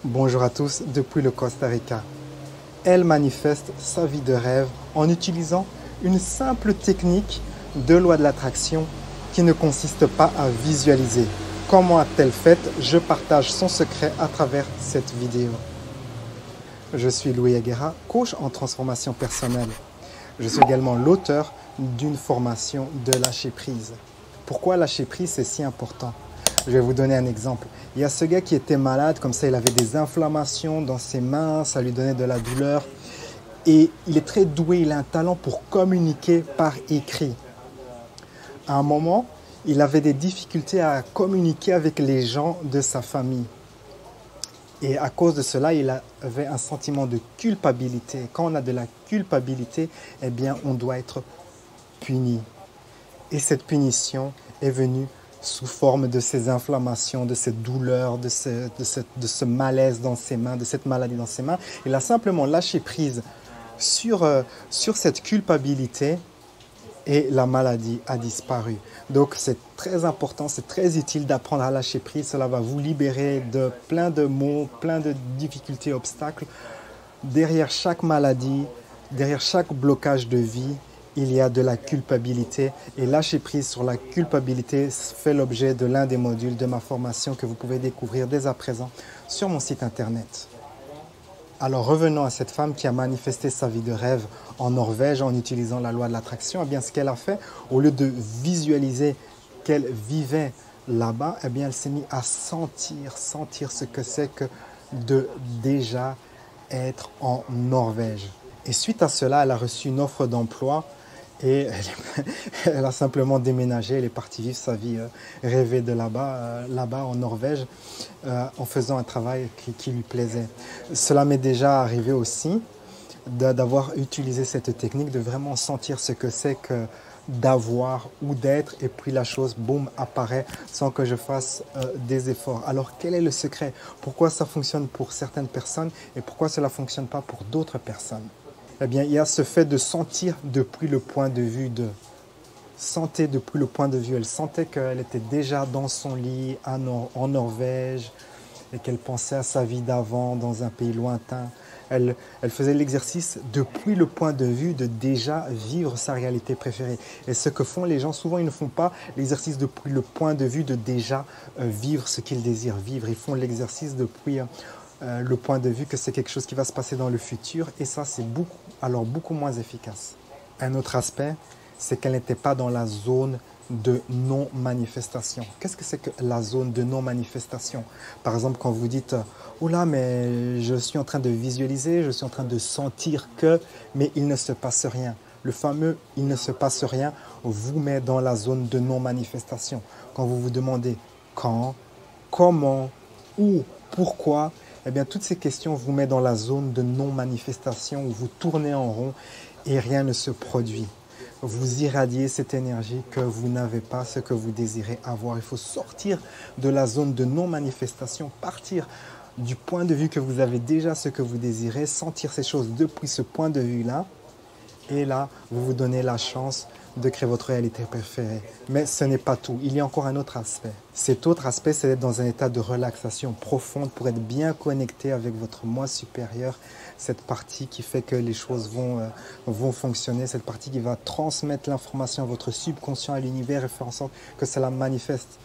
Bonjour à tous depuis le Costa Rica. Elle manifeste sa vie de rêve en utilisant une simple technique de loi de l'attraction qui ne consiste pas à visualiser. Comment a-t-elle fait? Je partage son secret à travers cette vidéo. Je suis Louis Aguera, coach en transformation personnelle. Je suis également l'auteur d'une formation de lâcher prise. Pourquoi lâcher prise, c'est si important? Je vais vous donner un exemple. Il y a ce gars qui était malade, comme ça il avait des inflammations dans ses mains, ça lui donnait de la douleur. Et il est très doué, il a un talent pour communiquer par écrit. À un moment, il avait des difficultés à communiquer avec les gens de sa famille. Et à cause de cela, il avait un sentiment de culpabilité. Quand on a de la culpabilité, eh bien, on doit être puni. Et cette punition est venue sous forme de ces inflammations, de cette douleur, de ce malaise dans ses mains, de cette maladie dans ses mains. Il a simplement lâché prise sur cette culpabilité et la maladie a disparu. Donc c'est très important, c'est très utile d'apprendre à lâcher prise. Cela va vous libérer de plein de maux, plein de difficultés, obstacles. Derrière chaque maladie, derrière chaque blocage de vie, il y a de la culpabilité et lâcher prise sur la culpabilité fait l'objet de l'un des modules de ma formation que vous pouvez découvrir dès à présent sur mon site internet. Alors revenons à cette femme qui a manifesté sa vie de rêve en Norvège en utilisant la loi de l'attraction. Eh bien, ce qu'elle a fait, au lieu de visualiser qu'elle vivait là-bas, eh bien, elle s'est mise à sentir ce que c'est que de déjà être en Norvège. Et suite à cela, elle a reçu une offre d'emploi et elle a simplement déménagé, elle est partie vivre sa vie rêvée de là-bas en Norvège, en faisant un travail qui lui plaisait. Cela m'est déjà arrivé aussi d'avoir utilisé cette technique, de vraiment sentir ce que c'est que d'avoir ou d'être, et puis la chose, boum, apparaît sans que je fasse des efforts. Alors quel est le secret? Pourquoi ça fonctionne pour certaines personnes et pourquoi cela ne fonctionne pas pour d'autres personnes? Eh bien, il y a ce fait de sentir depuis le point de vue de. Sentir depuis le point de vue. Elle sentait qu'elle était déjà dans son lit en Norvège et qu'elle pensait à sa vie d'avant dans un pays lointain. Elle faisait l'exercice depuis le point de vue de déjà vivre sa réalité préférée. Et ce que font les gens, souvent ils ne font pas l'exercice depuis le point de vue de déjà vivre ce qu'ils désirent vivre. Ils font l'exercice depuis le point de vue que c'est quelque chose qui va se passer dans le futur, et ça c'est beaucoup moins efficace. Un autre aspect, c'est qu'elle n'était pas dans la zone de non-manifestation. Qu'est-ce que c'est que la zone de non-manifestation? Par exemple, quand vous dites « Oh là, mais je suis en train de visualiser, je suis en train de sentir que, mais il ne se passe rien ». Le fameux « il ne se passe rien » vous met dans la zone de non-manifestation. Quand vous vous demandez quand, comment, où, pourquoi, eh bien, toutes ces questions vous mettent dans la zone de non-manifestation où vous tournez en rond et rien ne se produit. Vous irradiez cette énergie que vous n'avez pas ce que vous désirez avoir. Il faut sortir de la zone de non-manifestation, partir du point de vue que vous avez déjà ce que vous désirez, sentir ces choses depuis ce point de vue-là. Et là, vous vous donnez la chance de créer votre réalité préférée. Mais ce n'est pas tout. Il y a encore un autre aspect. Cet autre aspect, c'est d'être dans un état de relaxation profonde pour être bien connecté avec votre moi supérieur, cette partie qui fait que les choses vont fonctionner, cette partie qui va transmettre l'information à votre subconscient, à l'univers et faire en sorte que cela manifeste.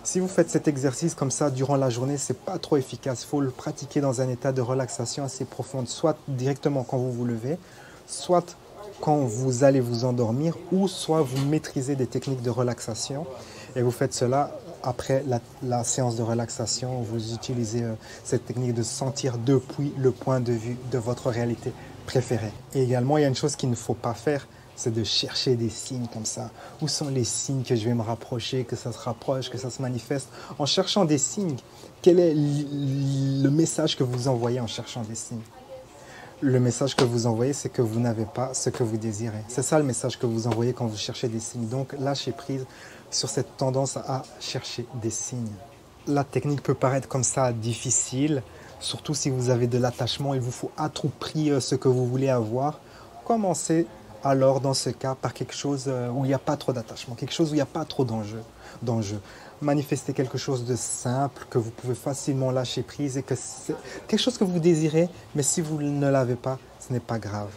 Si vous faites cet exercice comme ça durant la journée, ce n'est pas trop efficace. Il faut le pratiquer dans un état de relaxation assez profonde, soit directement quand vous vous levez, soit quand vous allez vous endormir, ou soit vous maîtrisez des techniques de relaxation et vous faites cela après la séance de relaxation. Vous utilisez cette technique de sentir depuis le point de vue de votre réalité préférée. Et également, il y a une chose qu'il ne faut pas faire, c'est de chercher des signes comme ça. Où sont les signes que je vais me rapprocher, que ça se rapproche, que ça se manifeste? En cherchant des signes, quel est le message que vous envoyez en cherchant des signes? Le message que vous envoyez, c'est que vous n'avez pas ce que vous désirez. C'est ça le message que vous envoyez quand vous cherchez des signes. Donc, lâchez prise sur cette tendance à chercher des signes. La technique peut paraître comme ça difficile, surtout si vous avez de l'attachement. Il vous faut à tout prix ce que vous voulez avoir. Commencez alors dans ce cas, par quelque chose où il n'y a pas trop d'attachement, quelque chose où il n'y a pas trop d'enjeu. Manifestez quelque chose de simple que vous pouvez facilement lâcher prise et que c'est quelque chose que vous désirez, mais si vous ne l'avez pas, ce n'est pas grave.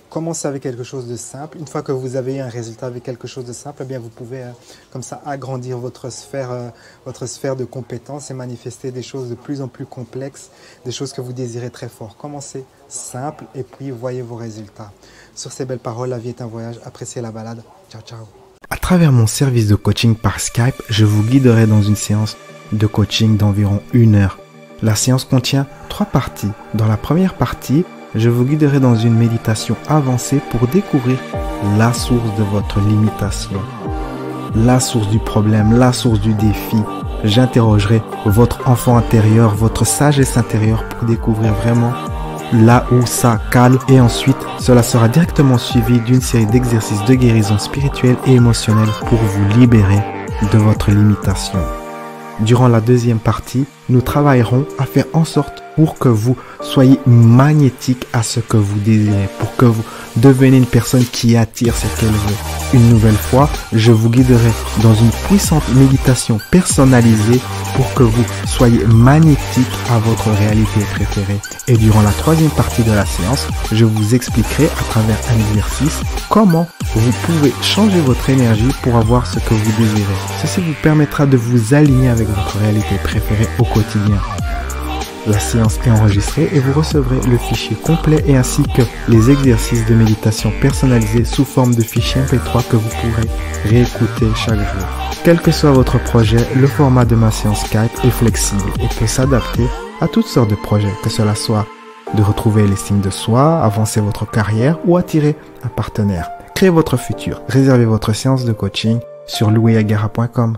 Commencez avec quelque chose de simple. Une fois que vous avez eu un résultat avec quelque chose de simple, eh bien vous pouvez comme ça agrandir votre sphère de compétences et manifester des choses de plus en plus complexes, des choses que vous désirez très fort. Commencez simple et puis voyez vos résultats. Sur ces belles paroles, la vie est un voyage. Appréciez la balade. Ciao, ciao. À travers mon service de coaching par Skype, je vous guiderai dans une séance de coaching d'environ 1 heure. La séance contient 3 parties. Dans la première partie, je vous guiderai dans une méditation avancée pour découvrir la source de votre limitation, la source du problème, la source du défi. J'interrogerai votre enfant intérieur, votre sagesse intérieure pour découvrir vraiment là où ça cale. Et ensuite, cela sera directement suivi d'une série d'exercices de guérison spirituelle et émotionnelle pour vous libérer de votre limitation. Durant la deuxième partie, nous travaillerons à faire en sorte pour que vous soyez magnétique à ce que vous désirez, pour que vous deveniez une personne qui attire ce qu'elle veut. Une nouvelle fois, je vous guiderai dans une puissante méditation personnalisée pour que vous soyez magnétique à votre réalité préférée. Et durant la troisième partie de la séance, je vous expliquerai à travers un exercice comment vous pouvez changer votre énergie pour avoir ce que vous désirez. Ceci vous permettra de vous aligner avec votre réalité préférée au quotidien. La séance est enregistrée et vous recevrez le fichier complet et ainsi que les exercices de méditation personnalisés sous forme de fichier MP3 que vous pourrez réécouter chaque jour. Quel que soit votre projet, le format de ma séance Skype est flexible et peut s'adapter à toutes sortes de projets, que cela soit de retrouver l'estime de soi, avancer votre carrière ou attirer un partenaire. Créez votre futur. Réservez votre séance de coaching sur louisagara.com.